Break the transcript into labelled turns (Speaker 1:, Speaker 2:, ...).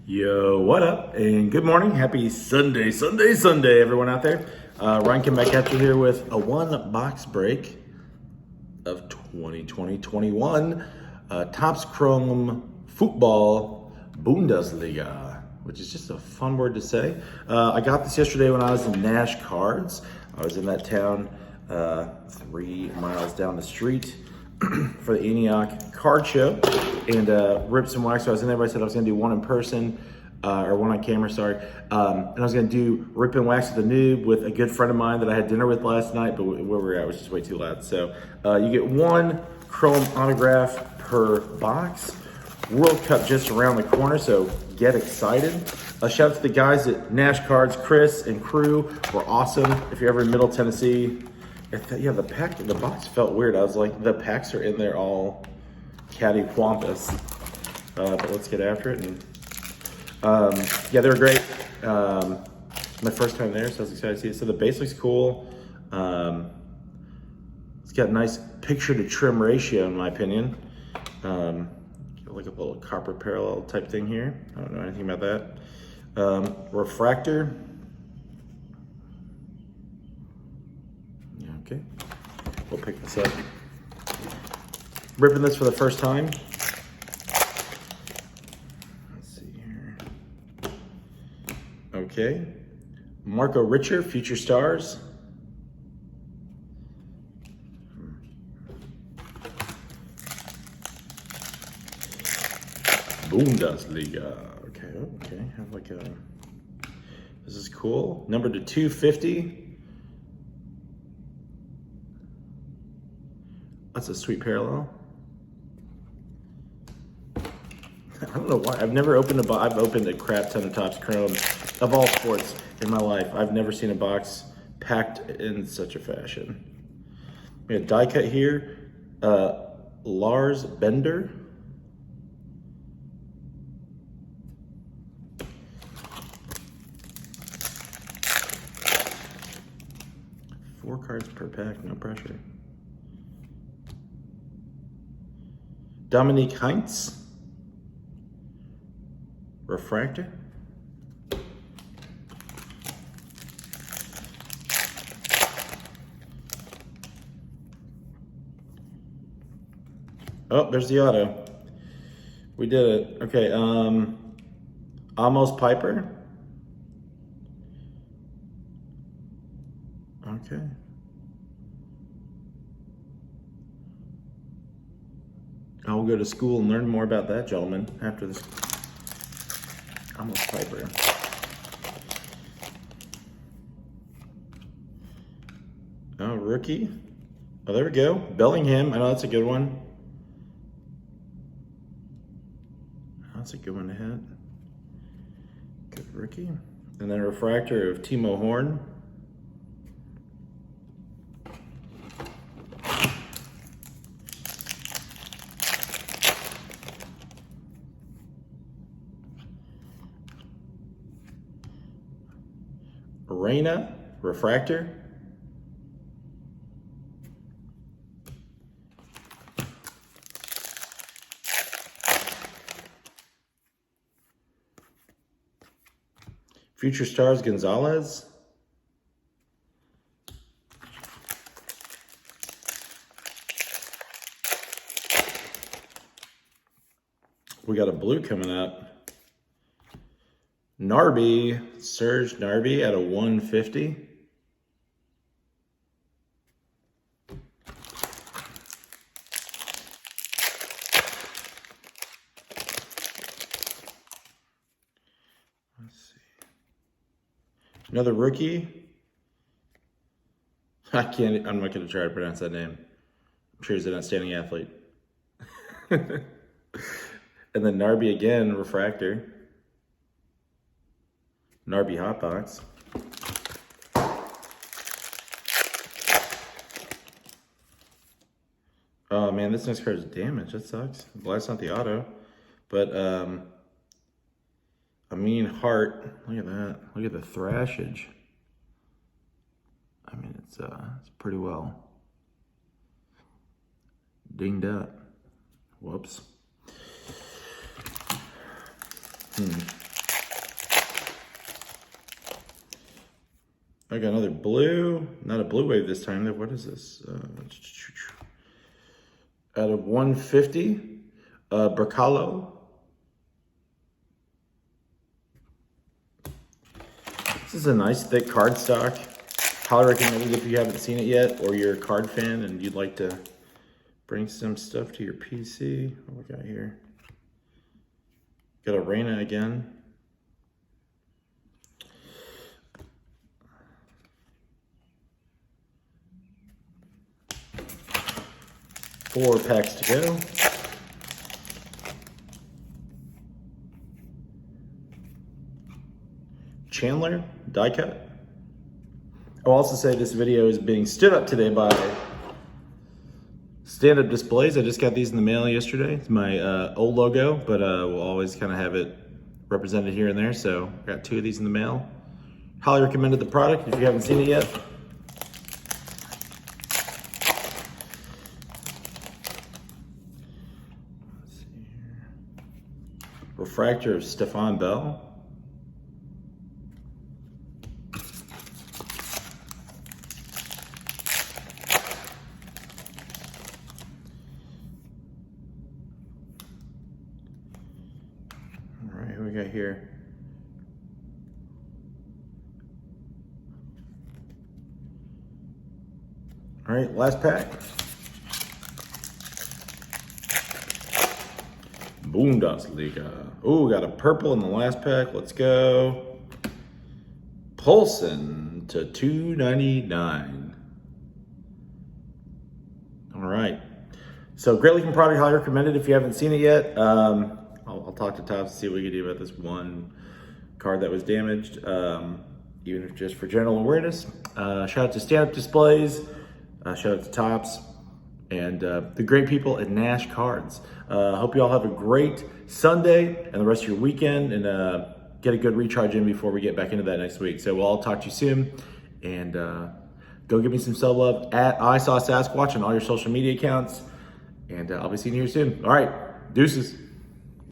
Speaker 1: Yo, what up? And good morning. Happy Sunday, everyone out there. Ryan came back at you here with a one box break of 2020-21 Topps Chrome Futbol Bundesliga, which is just a fun word to say. I got this yesterday when I was in Nash Cards. I was in that town 3 miles down the street for the Antioch card show, and ripped some wax. So I was in there, but I said I was gonna do one in person, or one on camera, sorry. And I was gonna do rip and wax with the noob with a good friend of mine that I had dinner with last night, but where we were at was just way too loud. So you get one Chrome autograph per box. World Cup just around the corner, so get excited. Shout out to the guys at Nash Cards, Chris and crew were awesome. If you're ever in Middle Tennessee, yeah, the box felt weird. I was like, the packs are in there all cattywampus. But let's get after it. And yeah, they were great. My first time there, so I was excited to see it. So the base looks cool. It's got a nice picture to trim ratio, in my opinion. Like a little copper parallel type thing here. I don't know anything about that. Refractor. Yeah, okay. We'll pick this up. Ripping this for the first time. Let's see here. Okay. Marco Richer, Future Stars. Bundesliga. Okay. Have like a. This is cool. Number to 250. That's a sweet parallel. I don't know why. I've never opened a box. I've opened a crap ton of Topps Chrome of all sports in my life. I've never seen a box packed in such a fashion. We have a die cut here. Lars Bender. Four cards per pack, no pressure. Dominique Heinz. Refractor. Oh, there's the auto. We did it. Okay, Amos Piper. Okay. I will go to school and learn more about that gentleman after this. Almost Piper. Oh, rookie. Oh, there we go. Bellingham. I know that's a good one. That's a good one to hit. Good rookie. And then a refractor of Timo Horn. Reina, refractor. Future Stars Gonzalez. We got a blue coming up. Narby, Serge Narby at a 150. Let's see. Another rookie. I'm not going to try to pronounce that name. I'm sure he's an outstanding athlete. And then Narby again, refractor. Narby Hotbox. Oh man, this next card is damaged. That sucks. Well, that's not the auto. But a mean heart. Look at that. Look at the thrashage. I mean, it's pretty well dinged up. Whoops. I got another blue, not a blue wave this time. What is this? Out of 150, Bracalo. This is a nice thick card stock. Highly recommend it if you haven't seen it yet, or you're a card fan and you'd like to bring some stuff to your PC. What we got here? Got a Reina again. Four packs to go. Chandler, die cut. I'll also say this video is being stood up today by stand-up displays. I just got these in the mail yesterday. It's my old logo, but we'll always kind of have it represented here and there. So got 2 of these in the mail. Highly recommended the product if you haven't seen it yet. Let's see here. Refractor of Stefan Bell. Who we got here? All right, last pack. Bundesliga. Oh, got a purple in the last pack. Let's go. Poulsen to 299. All right. So great looking product, highly recommended if you haven't seen it yet. I'll talk to Tops to see what we can do about this one card that was damaged, even if just for general awareness. Shout out to Stand Up Displays, shout out to Tops, and the great people at Nash Cards. Hope you all have a great Sunday and the rest of your weekend, and get a good recharge in before we get back into that next week. So we'll all talk to you soon, and go give me some sub love at I Saw Sasquatch on all your social media accounts, and I'll be seeing you here soon. All right, deuces.